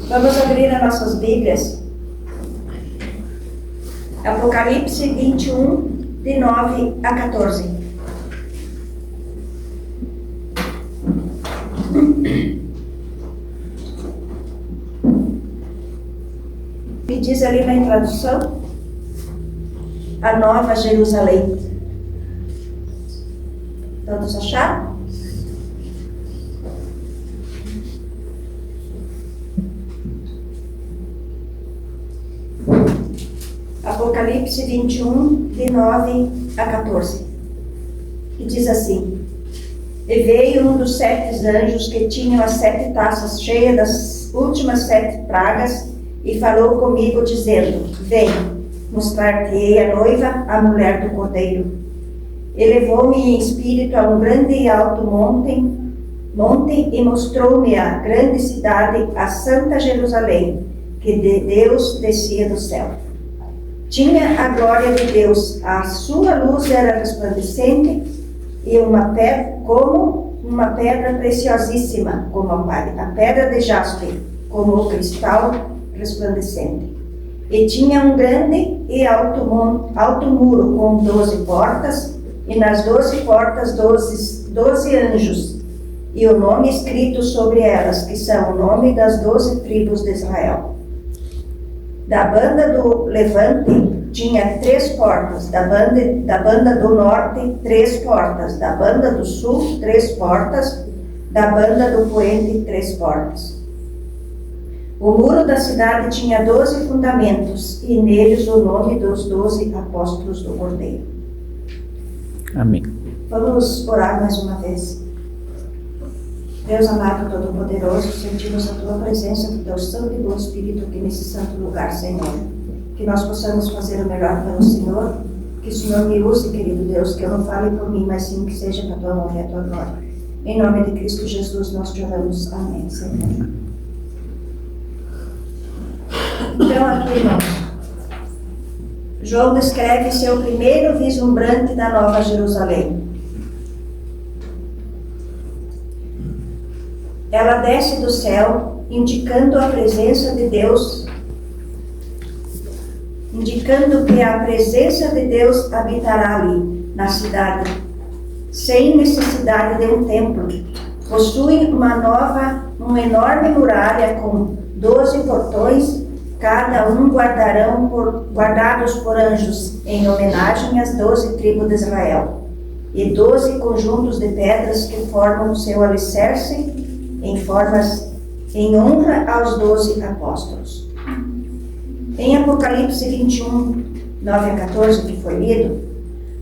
Vamos abrir as nossas Bíblias. Apocalipse 21, de 9 a 14. E diz ali na introdução, a Nova Jerusalém. Todos acharam? Apocalipse 21, de 9 a 14. E diz assim: E veio um dos 7 anjos que tinham as 7 taças cheias das últimas 7 pragas, e falou comigo, dizendo: Vem, mostrar-te-ei a noiva, a mulher do Cordeiro. E levou-me em espírito a um grande e alto monte e mostrou-me a grande cidade, a Santa Jerusalém, que de Deus descia do céu. Tinha a glória de Deus, a sua luz era resplandecente, e como uma pedra preciosíssima, como a pedra de jaspe, como o cristal resplandecente. E tinha um grande e alto muro com 12 portas, e nas 12 portas 12 anjos, e o nome escrito sobre elas, que são o nome das 12 tribos de Israel. Da banda do levante tinha 3 portas, da banda do norte 3 portas, da banda do sul 3 portas, da banda do poente 3 portas. O muro da cidade tinha 12 fundamentos, e neles o nome dos 12 apóstolos do Cordeiro. Amém. Vamos orar mais uma vez. Deus amado, todo-poderoso, sentimos a Tua presença, do Teu Santo e bom Espírito aqui nesse santo lugar, Senhor. Que nós possamos fazer o melhor pelo Senhor, que o Senhor me use, querido Deus, que eu não fale por mim, mas sim que seja para a Tua honra e a Tua glória. Em nome de Cristo Jesus nós te oramos. Amém, Senhor. Então, aqui, irmãos, João descreve seu primeiro vislumbrante da Nova Jerusalém. Ela desce do céu, indicando a presença de Deus, indicando que a presença de Deus habitará ali, na cidade, sem necessidade de um templo. Possui uma enorme muralha com 12 portões, cada um guardados por anjos, em homenagem às 12 tribos de Israel, e 12 conjuntos de pedras que formam o seu alicerce, em honra aos 12 apóstolos. Em Apocalipse 21, 9 a 14, que foi lido,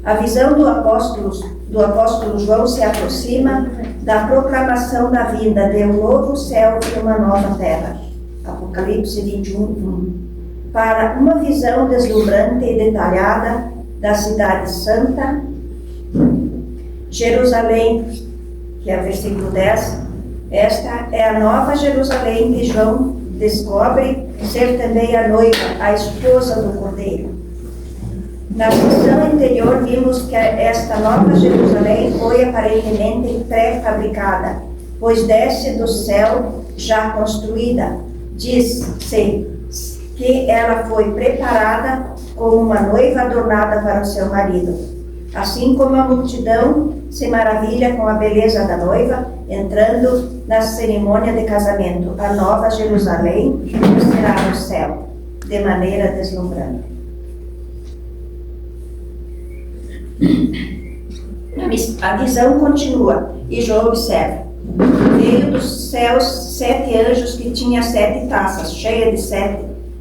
a visão do apóstolo João se aproxima da proclamação da vinda de um novo céu e uma nova terra. Apocalipse 21, 1. Para uma visão deslumbrante e detalhada da cidade santa, Jerusalém, que é o versículo 10, esta é a nova Jerusalém que João descobre ser também a noiva, a esposa do Cordeiro. Na visão anterior vimos que esta nova Jerusalém foi aparentemente pré-fabricada, pois desce do céu já construída. Diz-se que ela foi preparada como uma noiva adornada para o seu marido. Assim como a multidão se maravilha com a beleza da noiva, entrando na cerimônia de casamento, a nova Jerusalém será no céu, de maneira deslumbrante. A visão continua, e João observa. Veio dos céus 7 anjos que tinham 7 taças, cheias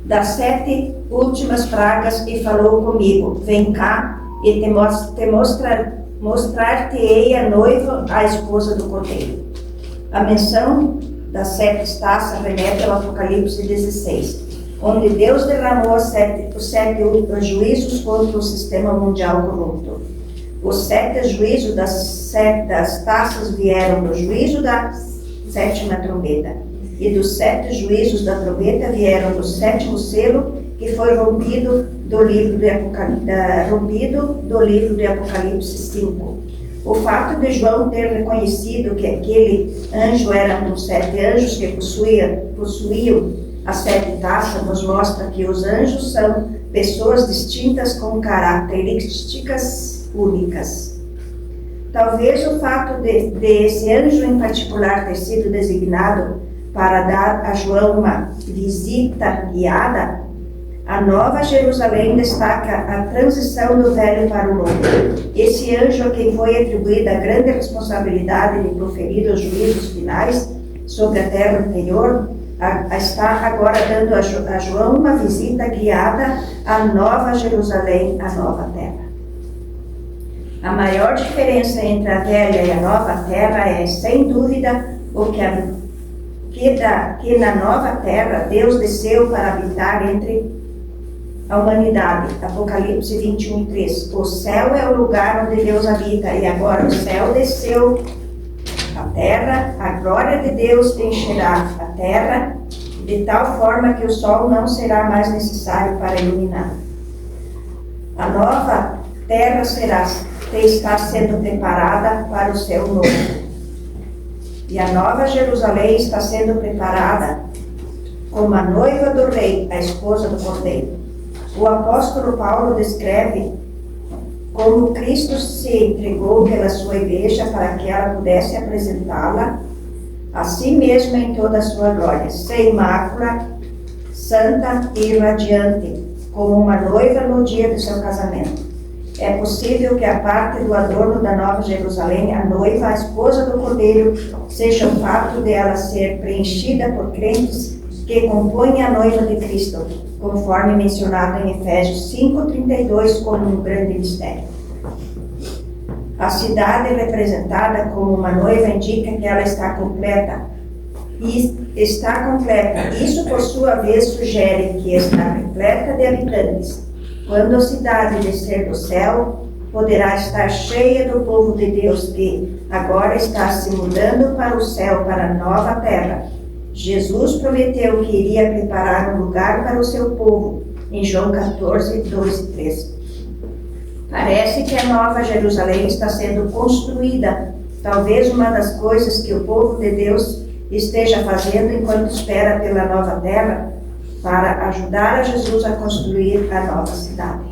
das 7 últimas pragas, e falou comigo: Vem cá, e mostrar-te-ei a noiva, a esposa do Cordeiro. A menção das 7 taças remete ao Apocalipse 16, onde Deus derramou os 7 juízos contra o sistema mundial corrupto. Os 7 juízos das taças vieram do juízo da 7ª trombeta, e dos 7 juízos da trombeta vieram do 7º selo, que foi rompido do livro de Apocalipse 5. O fato de João ter reconhecido que aquele anjo era um dos 7 anjos que possuíam as 7 taças nos mostra que os anjos são pessoas distintas com características únicas. Talvez o fato de esse anjo em particular ter sido designado para dar a João uma visita guiada, a Nova Jerusalém destaca a transição do velho para o novo. Esse anjo a quem foi atribuída a grande responsabilidade de proferir os juízos finais sobre a terra anterior, está agora dando a João uma visita guiada à Nova Jerusalém, à nova terra. A maior diferença entre a velha e a nova terra é, sem dúvida, que na nova terra Deus desceu para habitar entre a humanidade. Apocalipse 21:3. O céu é o lugar onde Deus habita, e agora o céu desceu à terra, a glória de Deus encherá a terra, de tal forma que o sol não será mais necessário para iluminar. A nova terra está sendo preparada para o céu novo. E a Nova Jerusalém está sendo preparada como a noiva do rei, a esposa do cordeiro. O apóstolo Paulo descreve como Cristo se entregou pela sua igreja para que ela pudesse apresentá-la a si mesma em toda a sua glória, sem mácula, santa e radiante, como uma noiva no dia do seu casamento. É possível que a parte do adorno da Nova Jerusalém, a noiva, a esposa do Cordeiro, seja o fato de ela ser preenchida por crentes que compõem a noiva de Cristo, conforme mencionado em Efésios 5:32 como um grande mistério. A cidade representada como uma noiva indica que ela está completa. Isso, por sua vez, sugere que está repleta de habitantes. Quando a cidade descer do céu, poderá estar cheia do povo de Deus que agora está se mudando para o céu, para a nova terra. Jesus prometeu que iria preparar um lugar para o seu povo, em João 14:2-3. Parece que a Nova Jerusalém está sendo construída, talvez uma das coisas que o povo de Deus esteja fazendo enquanto espera pela nova terra, para ajudar a Jesus a construir a nova cidade.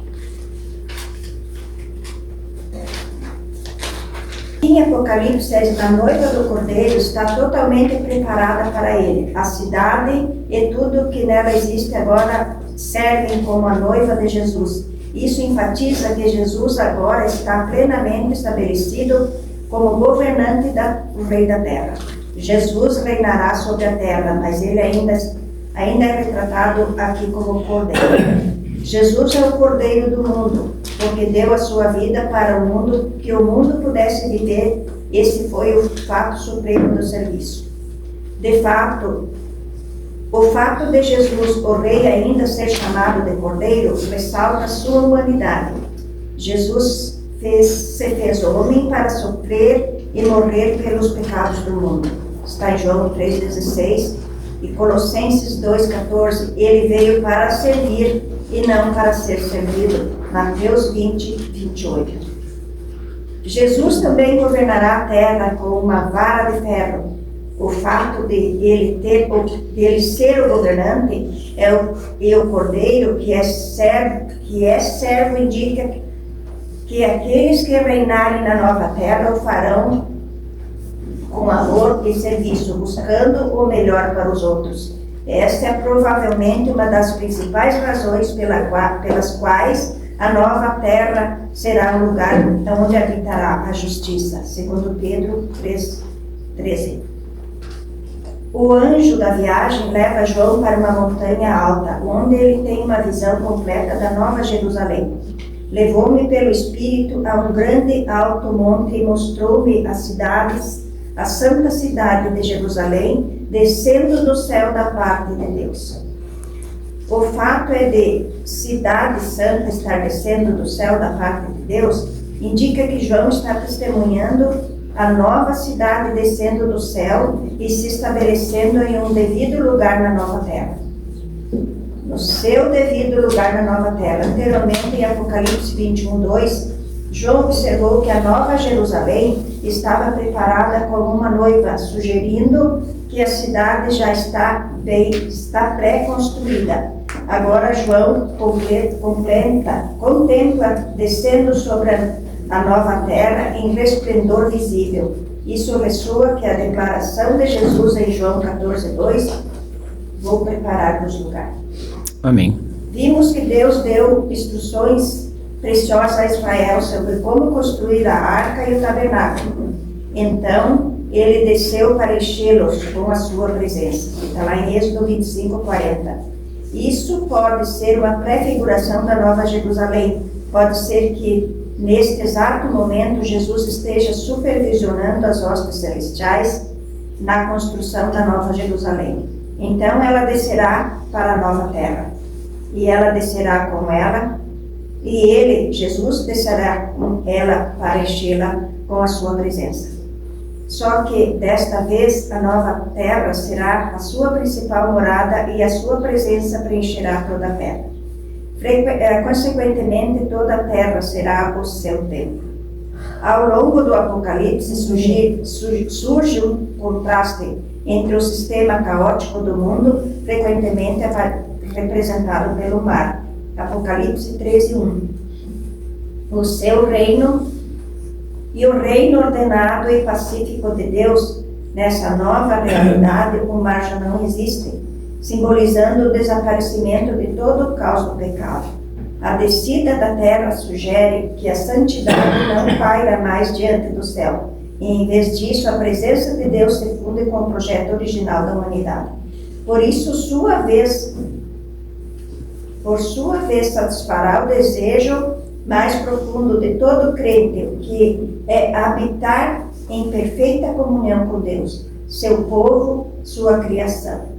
Em Apocalipse, a noiva do Cordeiro está totalmente preparada para ele. A cidade e tudo que nela existe agora servem como a noiva de Jesus. Isso enfatiza que Jesus agora está plenamente estabelecido como governante do Rei da Terra. Jesus reinará sobre a terra, mas ele ainda é retratado aqui como Cordeiro. Jesus é o Cordeiro do mundo, porque deu a sua vida para o mundo, que o mundo pudesse viver. Esse foi o fato supremo do serviço. De fato, o fato de Jesus, o Rei, ainda ser chamado de Cordeiro, ressalta sua humanidade. Jesus se fez homem para sofrer e morrer pelos pecados do mundo. Está em João 3,16 e Colossenses 2,14. Ele veio para servir e não para ser servido. Mateus 20:28. Jesus também governará a terra com uma vara de ferro. O fato de ele ser o governante e o Cordeiro, que é servo, indica que aqueles que reinarem na nova terra o farão com amor e serviço, buscando o melhor para os outros. Esta é provavelmente uma das principais razões pelas quais a nova terra será um lugar onde habitará a justiça, segundo Pedro 3:13. O anjo da viagem leva João para uma montanha alta, onde ele tem uma visão completa da Nova Jerusalém. Levou-me pelo Espírito a um grande alto monte e mostrou-me as cidades, a santa cidade de Jerusalém, descendo do céu da parte de Deus. O fato é de cidade santa estar descendo do céu da parte de Deus, indica que João está testemunhando a nova cidade descendo do céu e se estabelecendo em um devido lugar na nova terra. No seu devido lugar na nova terra. Anteriormente, em Apocalipse 21:2, João observou que a Nova Jerusalém estava preparada como uma noiva, sugerindo que a cidade já está pré-construída. Agora João contempla descendo sobre a nova terra em resplendor visível. Isso ressoa que a declaração de Jesus em João 14:2, vou preparar-vos lugar. Amém. Vimos que Deus deu instruções preciosas a Israel sobre como construir a arca e o tabernáculo. Então, ele desceu para enchê-los com a sua presença. Está lá em Êxodo 25:40. Isso pode ser uma prefiguração da Nova Jerusalém. Pode ser que, neste exato momento, Jesus esteja supervisionando as hostes celestiais na construção da Nova Jerusalém. Então, ela descerá para a nova terra. E ela descerá com ela, e ele, Jesus, descerá com ela para enchê-la com a sua presença. Só que, desta vez, a nova terra será a sua principal morada e a sua presença preencherá toda a terra. Consequentemente, toda a terra será o seu templo. Ao longo do Apocalipse surge um contraste entre o sistema caótico do mundo, frequentemente representado pelo mar. Apocalipse 13:1. O seu reino e o reino ordenado e pacífico de Deus. Nessa nova realidade, o mar já não existe, simbolizando o desaparecimento de todo o caos do pecado. A descida da terra sugere que a santidade não paira mais diante do céu, e em vez disso, a presença de Deus se funde com o projeto original da humanidade. Por sua vez, satisfará o desejo mais profundo de todo crente, que é habitar em perfeita comunhão com Deus, seu povo, sua criação.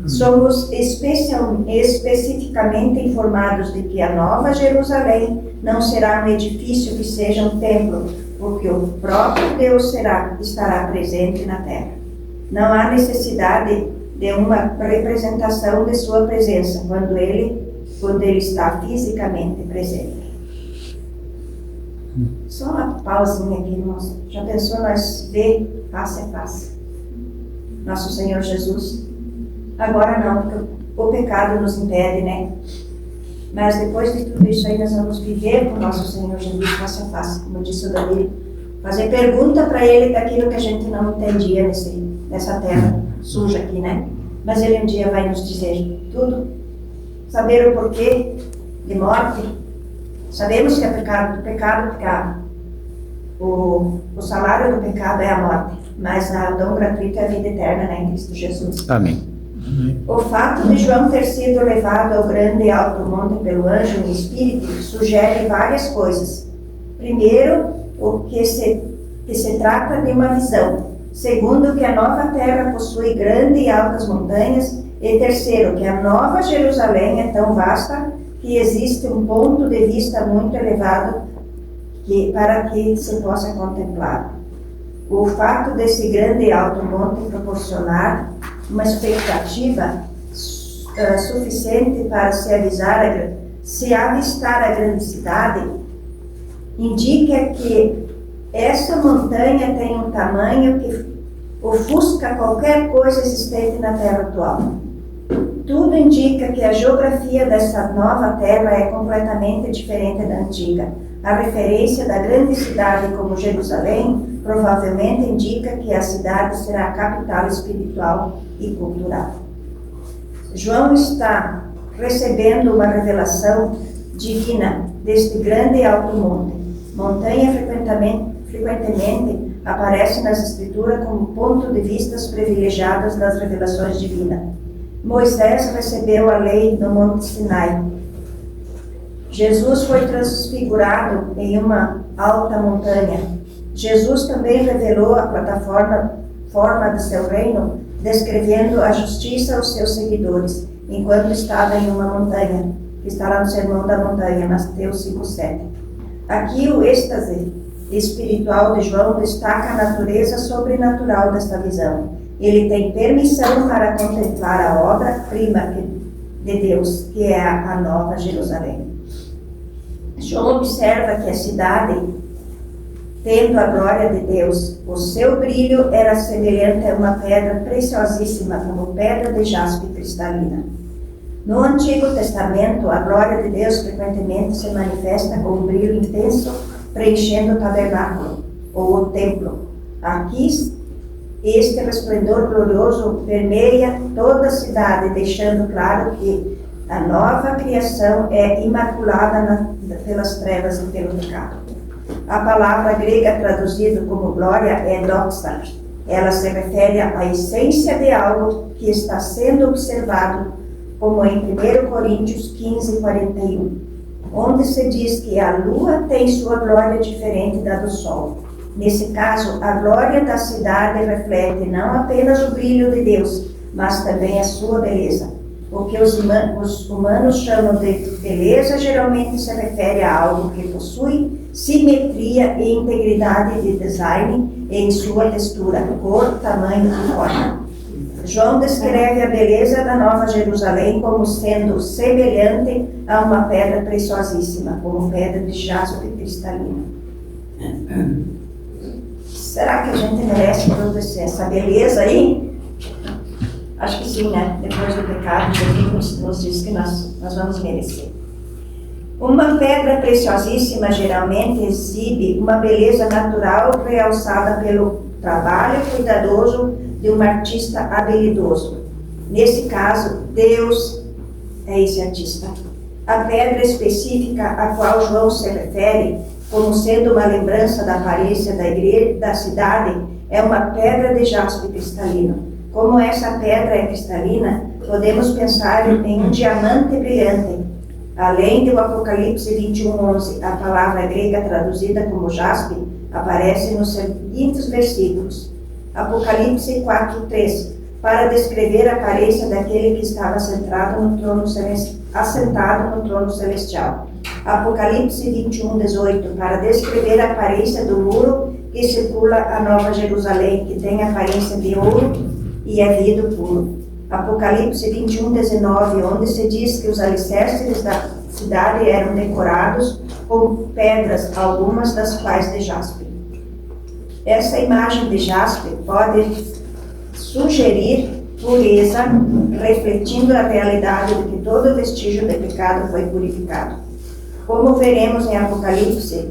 Somos especificamente informados de que a Nova Jerusalém não será um edifício que seja um templo, porque o próprio Deus estará presente na terra. Não há necessidade de uma representação de sua presença quando ele está fisicamente presente. Só uma pausinha aqui, irmãos. Já pensou nós ver face a face nosso Senhor Jesus? Agora não, porque o pecado nos impede, né? Mas depois de tudo isso aí, nós vamos viver com nosso Senhor Jesus face a face, como disse o Davi. Fazer pergunta para Ele daquilo que a gente não entendia nessa terra suja aqui, né? Mas Ele um dia vai nos dizer tudo. Saber o porquê de morte. Sabemos que é pecado, porque o salário do pecado é a morte, mas o dom gratuito é a vida eterna, né, em Cristo Jesus. Amém. O fato de João ter sido levado ao grande e alto monte pelo anjo em espírito sugere várias coisas. Primeiro, que se trata de uma visão. Segundo, que a nova terra possui grandes e altas montanhas. E terceiro, que a Nova Jerusalém é tão vasta que existe um ponto de vista muito elevado para que se possa contemplar. O fato desse grande e alto monte proporcionar uma expectativa suficiente para se avistar a grande cidade indica que essa montanha tem um tamanho que ofusca qualquer coisa existente na terra atual. Tudo indica que a geografia dessa nova terra é completamente diferente da antiga. A referência da grande cidade como Jerusalém provavelmente indica que a cidade será a capital espiritual e cultural. João está recebendo uma revelação divina deste grande e alto monte. Montanha frequentemente aparece nas Escrituras como ponto de vistas privilegiadas das revelações divinas. Moisés recebeu a lei no Monte Sinai. Jesus foi transfigurado em uma alta montanha. Jesus também revelou a plataforma de seu reino, descrevendo a justiça aos seus seguidores, enquanto estava em uma montanha, que está lá no Sermão da Montanha, Mateus 5:7. Aqui o êxtase espiritual de João destaca a natureza sobrenatural desta visão. Ele tem permissão para contemplar a obra-prima de Deus, que é a Nova Jerusalém. João observa que a cidade, tendo a glória de Deus, o seu brilho era semelhante a uma pedra preciosíssima, como pedra de jaspe cristalina. No Antigo Testamento, a glória de Deus frequentemente se manifesta com um brilho intenso, preenchendo o tabernáculo, ou o templo. Aqui, este resplendor glorioso permeia toda a cidade, deixando claro que a nova criação é imaculada pelas trevas e pelo pecado. A palavra grega traduzida como glória é doxa. Ela se refere à essência de algo que está sendo observado, como em 1 Coríntios 15, 41, onde se diz que a lua tem sua glória diferente da do sol. Nesse caso, a glória da cidade reflete não apenas o brilho de Deus, mas também a sua beleza. O que os humanos chamam de beleza geralmente se refere a algo que possui simetria e integridade de design em sua textura, cor, tamanho e forma. João descreve a beleza da Nova Jerusalém como sendo semelhante a uma pedra preciosíssima, como pedra de jaspe cristalina. Será que a gente merece toda essa beleza aí? Acho que sim, né? Depois do pecado, Jesus nos diz que nós vamos merecer. Uma pedra preciosíssima geralmente exibe uma beleza natural realçada pelo trabalho cuidadoso de um artista habilidoso. Nesse caso, Deus é esse artista. A pedra específica a qual João se refere, como sendo uma lembrança da aparência da igreja, da cidade, é uma pedra de jaspe cristalino. Como essa pedra é cristalina, podemos pensar em um diamante brilhante. Além do Apocalipse 21:11, a palavra grega traduzida como jaspe aparece nos seguintes versículos. Apocalipse 4:3, para descrever a aparência daquele que estava assentado no trono celestial. Apocalipse 21:18, para descrever a aparência do muro que circula a Nova Jerusalém, que tem aparência de ouro e é vidro puro. Apocalipse 21:19, onde se diz que os alicerces da cidade eram decorados com pedras, algumas das quais de jaspe. Essa imagem de jaspe pode sugerir pureza, refletindo a realidade de que todo vestígio de pecado foi purificado. Como veremos em Apocalipse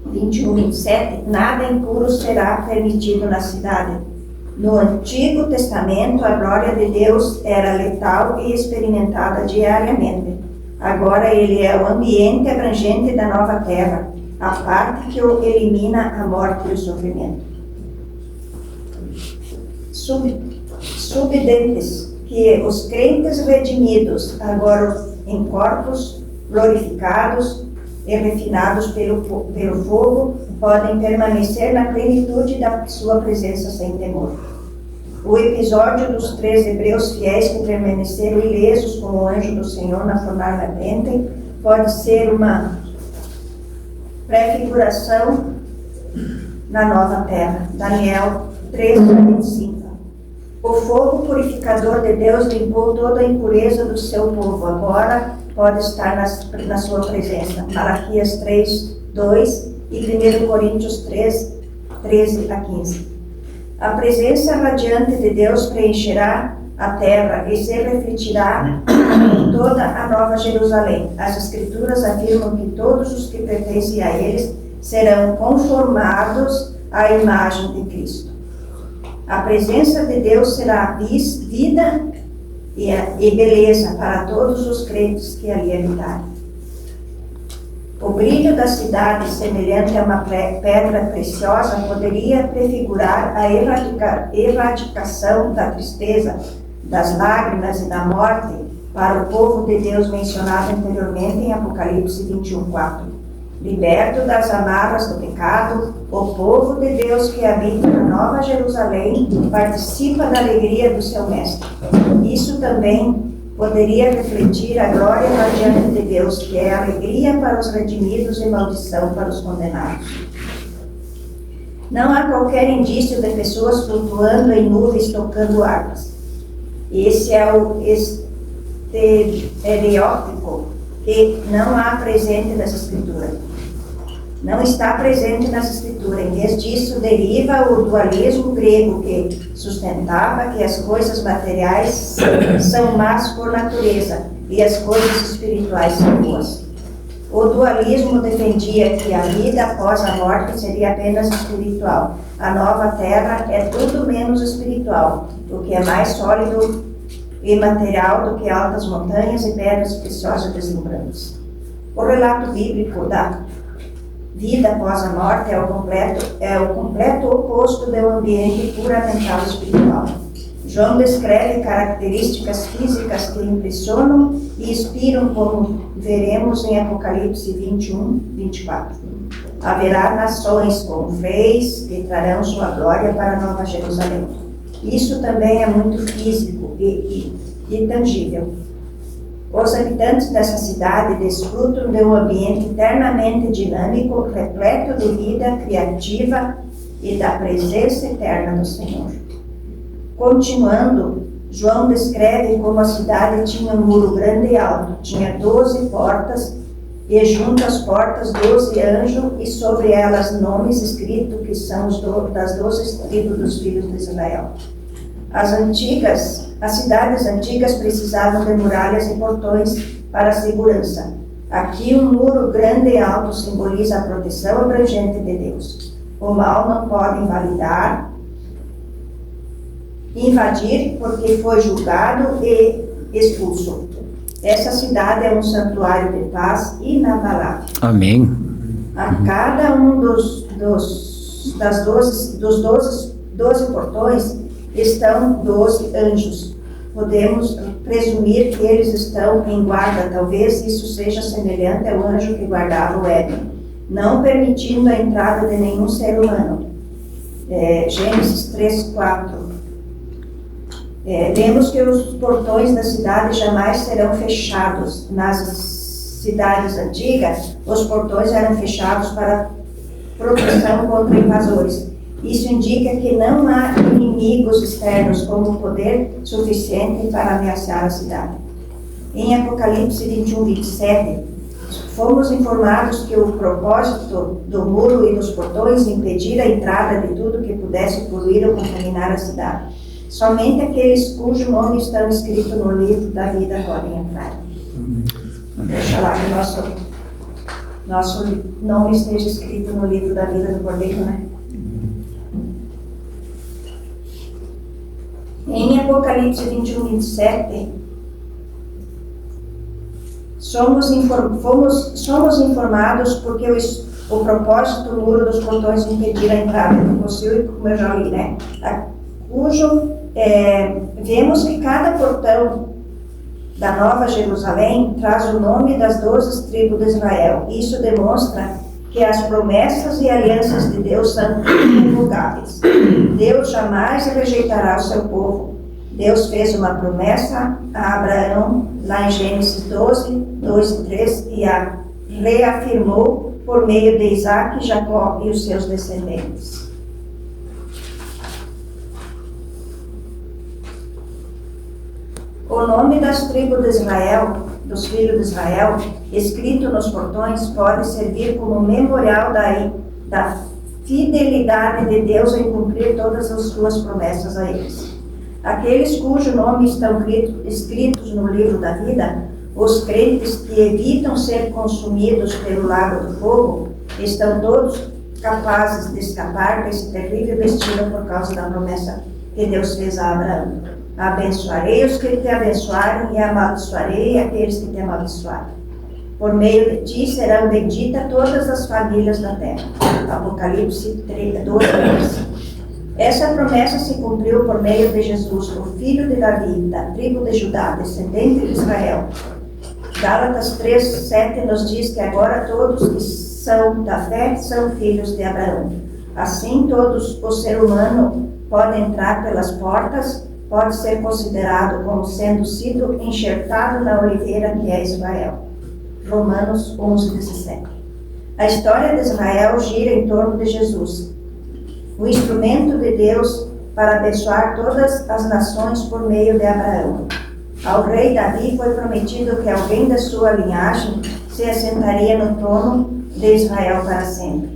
21:27, nada impuro será permitido na cidade. No Antigo Testamento, a glória de Deus era letal e experimentada diariamente. Agora ele é o ambiente abrangente da nova terra, a parte que elimina a morte e o sofrimento. Subdentes que os crentes redimidos, agora em corpos glorificados e refinados pelo fogo, podem permanecer na plenitude da sua presença sem temor. O episódio dos 3 hebreus fiéis que permaneceram ilesos como o anjo do Senhor na fornalha ardente pode ser uma prefiguração na nova terra. Daniel 3:25. O fogo purificador de Deus limpou toda a impureza do seu povo. Agora pode estar na sua presença. Malaquias 3:2 e 1 Coríntios 3:13-15. A presença radiante de Deus preencherá a terra e se refletirá em toda a Nova Jerusalém. As Escrituras afirmam que todos os que pertencem a eles serão conformados à imagem de Cristo. A presença de Deus será vida e beleza para todos os crentes que ali habitarem. O brilho da cidade, semelhante a uma pedra preciosa, poderia prefigurar a erradicação da tristeza, das lágrimas e da morte para o povo de Deus mencionado anteriormente em Apocalipse 21:4. Liberto das amarras do pecado, o povo de Deus que habita na Nova Jerusalém participa da alegria do seu Mestre. Isso também poderia refletir a glória radiante de Deus, que é alegria para os redimidos e maldição para os condenados. Não há qualquer indício de pessoas flutuando em nuvens tocando harpas. Esse é o estereótipo e não há presente nessa escritura. Não está presente nessa escritura. Em vez disso, deriva o dualismo grego que sustentava que as coisas materiais são más por natureza e as coisas espirituais são boas. O dualismo defendia que a vida após a morte seria apenas espiritual. A nova terra é tudo menos espiritual, o que é mais sólido e material do que altas montanhas e pedras preciosas deslumbrantes. O relato bíblico da vida após a morte é o completo oposto do ambiente puramental espiritual. João descreve características físicas que impressionam e inspiram, como veremos em Apocalipse 21, 24. Haverá nações como reis que trarão sua glória para Nova Jerusalém. Isso também é muito físico e tangível. Os habitantes dessa cidade desfrutam de um ambiente eternamente dinâmico, repleto de vida criativa e da presença eterna do Senhor. Continuando, João descreve como a cidade tinha um muro grande e alto, tinha 12 portas, e junto às portas 12 anjos, e sobre elas nomes escritos que são das 12 tribos dos filhos de Israel. As cidades antigas precisavam de muralhas e portões para a segurança. Aqui um muro grande e alto simboliza a proteção abrangente de Deus. O mal não pode invadir porque foi julgado e expulso. Essa cidade é um santuário de paz inabalável. Amém. A cada um dos 12 portões estão 12 anjos. Podemos presumir que eles estão em guarda. Talvez isso seja semelhante ao anjo que guardava o Éden, não permitindo a entrada de nenhum ser humano. Gênesis 3, 4. Lemos que os portões da cidade jamais serão fechados. Nas cidades antigas, os portões eram fechados para proteção contra invasores. Isso indica que não há inimigos externos como poder suficiente para ameaçar a cidade. Em Apocalipse 21, 27, fomos informados que o propósito do muro e dos portões impedir a entrada de tudo que pudesse poluir ou contaminar a cidade. Somente aqueles cujo nome estão escrito no livro da vida podem entrar. Deixa lá que nosso nome esteja escrito no livro da vida do Cordeiro, né? Em Apocalipse 21, 27, somos informados porque o propósito do muro dos portões impedir a entrada do possível, como eu já li, né? Vemos que cada portão da Nova Jerusalém traz o nome das 12 tribos de Israel. Isso demonstra que as promessas e alianças de Deus são irrevogáveis. Deus jamais rejeitará o seu povo. Deus fez uma promessa a Abraão, lá em Gênesis 12, 2 e 3, e a reafirmou por meio de Isaac, Jacó e os seus descendentes. O nome das tribos de Israel, dos filhos de Israel, escrito nos portões, pode servir como memorial da fidelidade de Deus em cumprir todas as suas promessas a eles. Aqueles cujos nomes estão escritos no livro da vida, os crentes que evitam ser consumidos pelo lago do fogo, estão todos capazes de escapar desse terrível destino por causa da promessa que Deus fez a Abraão. Abençoarei os que te abençoarem e amaldiçoarei aqueles que te amaldiçoarem. Por meio de ti serão benditas todas as famílias da terra. Apocalipse 12:13. Essa promessa se cumpriu por meio de Jesus, o filho de Davi, da tribo de Judá, descendente de Israel. Gálatas 3:7 nos diz que agora todos que são da fé são filhos de Abraão. Assim, todos o ser humano pode entrar pelas portas, pode ser considerado como sendo sido enxertado na oliveira que é Israel. Romanos 11:17. A história de Israel gira em torno de Jesus, o instrumento de Deus para abençoar todas as nações por meio de Abraão. Ao rei Davi foi prometido que alguém da sua linhagem se assentaria no trono de Israel para sempre.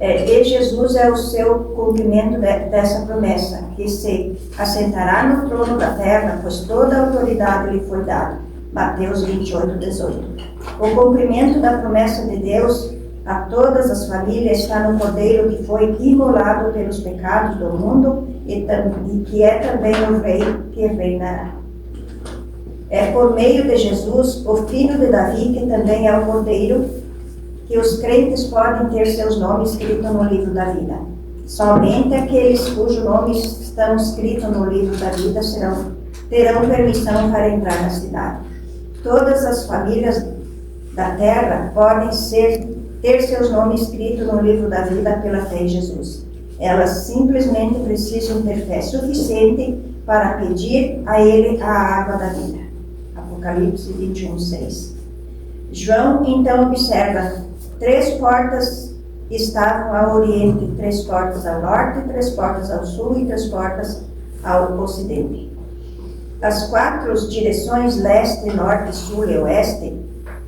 E Jesus é o seu cumprimento dessa promessa, que se assentará no trono da terra, pois toda a autoridade lhe foi dada. Mateus 28, 18. O cumprimento da promessa de Deus a todas as famílias está no Cordeiro que foi imolado pelos pecados do mundo e que é também o Rei que reinará. É por meio de Jesus, o Filho de Davi, que também é o Cordeiro, que os crentes podem ter seus nomes escritos no livro da vida. Somente aqueles cujos nomes estão escritos no livro da vida terão permissão para entrar na cidade. Todas as famílias da terra podem ter seus nomes escritos no livro da vida pela fé em Jesus. Elas simplesmente precisam ter fé suficiente para pedir a Ele a água da vida. Apocalipse 21, 6. João então observa: 3 portas estavam ao oriente, 3 portas ao norte, 3 portas ao sul e 3 portas ao ocidente. As 4 direções leste, norte, sul e oeste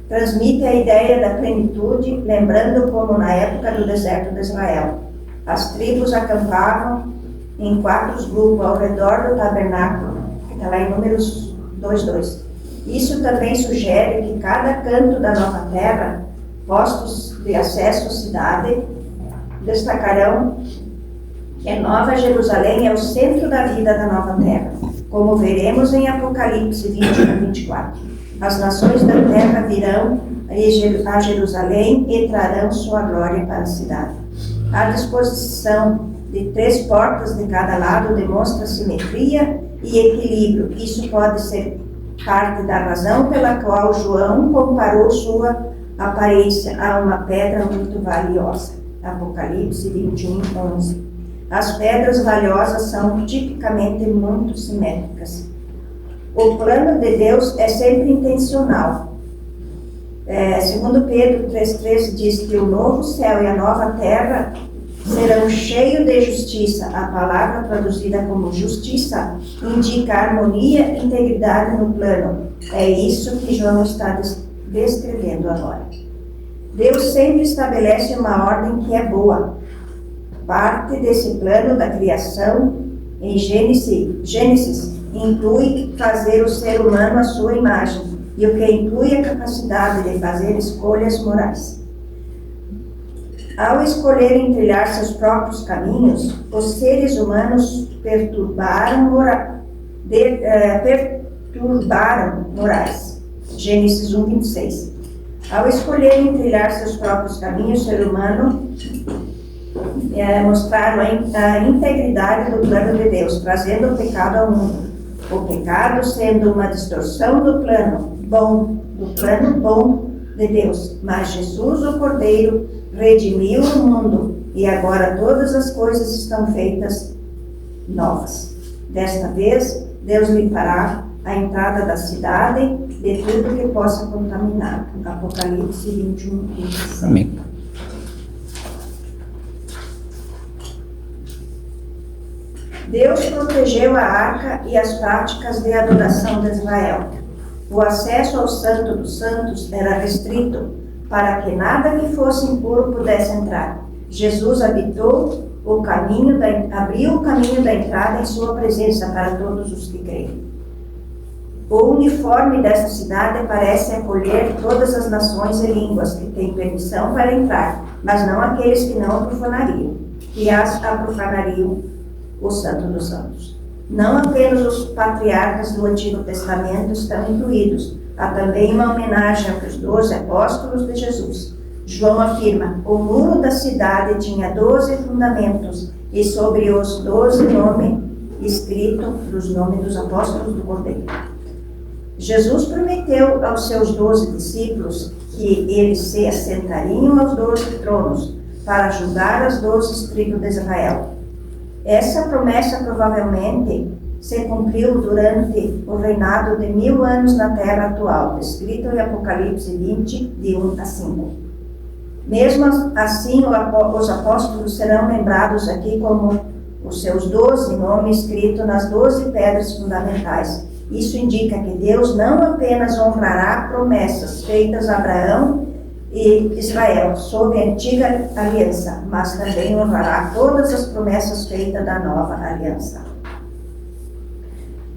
transmitem a ideia da plenitude, lembrando como na época do deserto de Israel. As tribos acampavam em 4 grupos ao redor do tabernáculo, que está lá em Números 2:2. Isso também sugere que cada canto da nova terra, postos de acesso à cidade, destacarão que a Nova Jerusalém é o centro da vida da nova terra, como veremos em Apocalipse 21, 24. As nações da terra virão a Jerusalém e trarão sua glória para a cidade. A disposição de 3 portas de cada lado demonstra simetria e equilíbrio. Isso pode ser parte da razão pela qual João comparou sua aparência a uma pedra muito valiosa. Apocalipse 21, 11. As pedras valiosas são tipicamente muito simétricas. O plano de Deus é sempre intencional. Segundo Pedro 3,13 diz que o novo céu e a nova terra serão cheios de justiça. A palavra traduzida como justiça indica harmonia e integridade no plano. É isso que João está descrevendo agora. Deus sempre estabelece uma ordem que é boa. Parte desse plano da criação em Gênesis inclui fazer o ser humano à sua imagem, e o que inclui a capacidade de fazer escolhas morais. Ao escolherem trilhar seus próprios caminhos, os seres humanos perturbaram morais. Gênesis 1, 26. Ao escolherem trilhar seus próprios caminhos, o ser humano mostraram a integridade do plano de Deus, trazendo o pecado ao mundo. O pecado sendo uma distorção do plano bom de Deus. Mas Jesus, o Cordeiro, redimiu o mundo e agora todas as coisas estão feitas novas. Desta vez, Deus limpará a entrada da cidade de tudo que possa contaminar. Apocalipse 21, 26. Amém. Deus protegeu a arca e as práticas de adoração de Israel. O acesso ao Santo dos Santos era restrito para que nada que fosse impuro pudesse entrar. Jesus abriu o caminho da entrada em sua presença para todos os que creem. O uniforme dessa cidade parece acolher todas as nações e línguas que têm permissão para entrar, mas não aqueles que não profanariam o Santo dos Santos. Não apenas os patriarcas do Antigo Testamento estão incluídos, há também uma homenagem aos 12 apóstolos de Jesus. João afirma: o muro da cidade tinha 12 fundamentos, e sobre os 12 nomes escrito dos nomes dos apóstolos do Cordeiro. Jesus prometeu aos seus 12 discípulos que eles se assentariam aos 12 tronos para julgar as 12 tribos de Israel. Essa promessa provavelmente se cumpriu durante o reinado de 1000 anos na terra atual, descrito em Apocalipse 20, de 1 a 5. Mesmo assim, os apóstolos serão lembrados aqui como os seus 12 nomes escritos nas 12 pedras fundamentais, Isso indica que Deus não apenas honrará promessas feitas a Abraão e Israel sob a antiga aliança, mas também honrará todas as promessas feitas da nova aliança.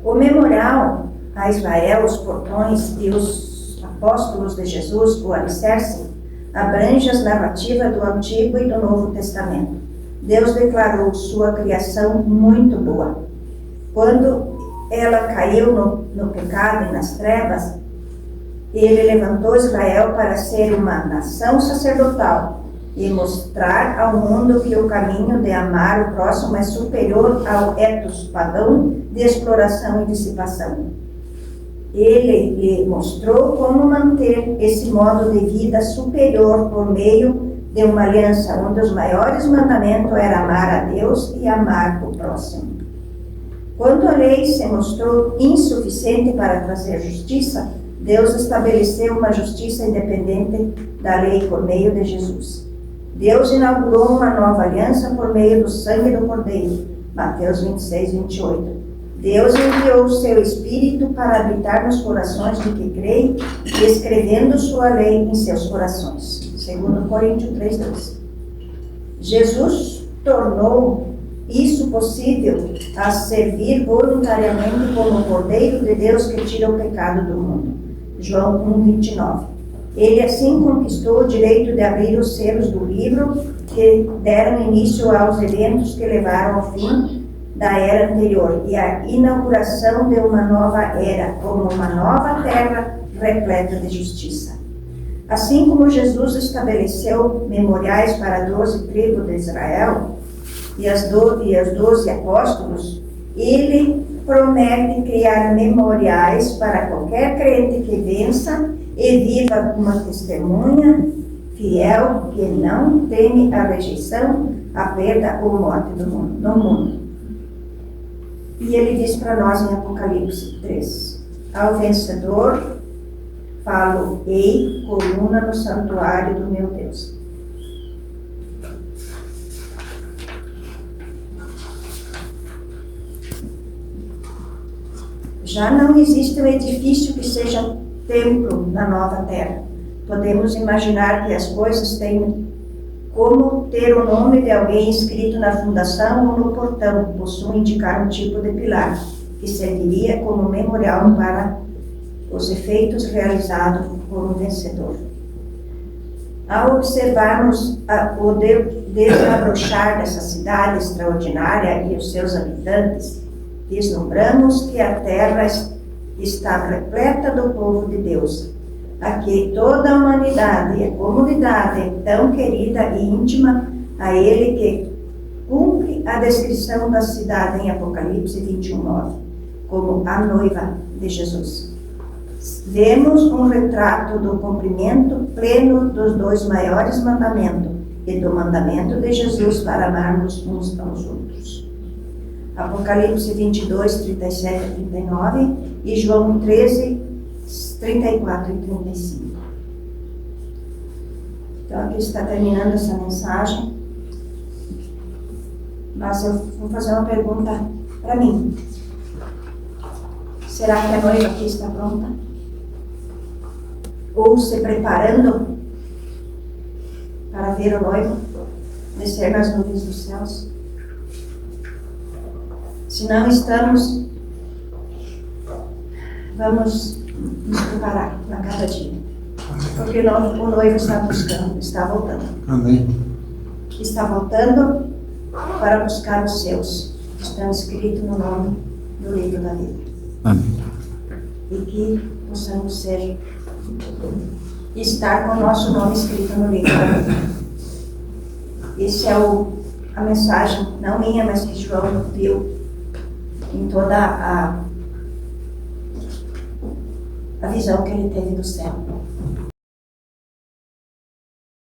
O memorial a Israel, os portões e os apóstolos de Jesus, o alicerce, abrange as narrativas do Antigo e do Novo Testamento. Deus declarou sua criação muito boa. Quando ela caiu no pecado e nas trevas, ele levantou Israel para ser uma nação sacerdotal e mostrar ao mundo que o caminho de amar o próximo é superior ao ethos pagão de exploração e dissipação. Ele lhe mostrou como manter esse modo de vida superior por meio de uma aliança onde os maiores mandamentos eram amar a Deus e amar o próximo. Quando a lei se mostrou insuficiente para trazer justiça, Deus estabeleceu uma justiça independente da lei por meio de Jesus. Deus inaugurou uma nova aliança por meio do sangue do Cordeiro. Mateus 26, 28. Deus enviou o seu Espírito para habitar nos corações de que creem, escrevendo sua lei em seus corações. 2 Coríntios 3:2. Jesus tornou isso possível a servir voluntariamente como o Cordeiro de Deus que tira o pecado do mundo. João 1:29. Ele assim conquistou o direito de abrir os selos do livro que deram início aos eventos que levaram ao fim da era anterior e a inauguração de uma nova era, como uma nova terra repleta de justiça. Assim como Jesus estabeleceu memoriais para 12 tribos de Israel e os 12 apóstolos, ele promete criar memoriais para qualquer crente que vença e viva uma testemunha fiel que não teme a rejeição, a perda ou morte no mundo. E ele diz para nós em Apocalipse 3, ao vencedor falo-ei, coluna no santuário do meu Deus. Já não existe um edifício que seja templo na nova terra. Podemos imaginar que as coisas têm como ter o nome de alguém escrito na fundação ou no portão, possui indicar um tipo de pilar, que serviria como memorial para os efeitos realizados por um vencedor. Ao observarmos o desabrochar dessa cidade extraordinária e os seus habitantes, vislumbramos que a terra está repleta do povo de Deus. Aqui toda a humanidade e a comunidade tão querida e íntima a ele que cumpre a descrição da cidade em Apocalipse 21:9, como a noiva de Jesus. Vemos um retrato do cumprimento pleno dos 2 maiores mandamentos e do mandamento de Jesus para amarmos uns aos outros. Apocalipse 22, 37 a 39 e João 13, 34 e 35. Então aqui está terminando essa mensagem, mas eu vou fazer uma pergunta para mim. Será que a noiva aqui está pronta? Ou se preparando para ver o noivo descer nas nuvens dos céus? Se não estamos, vamos nos preparar a cada dia. Porque o noivo está buscando, está voltando. Amém. Está voltando para buscar os seus, que estão escritos no nome do livro da vida. Amém. E que possamos estar com o nosso nome escrito no livro da vida. Essa é a mensagem, não minha, mas que João viu em toda a visão que ele teve do céu.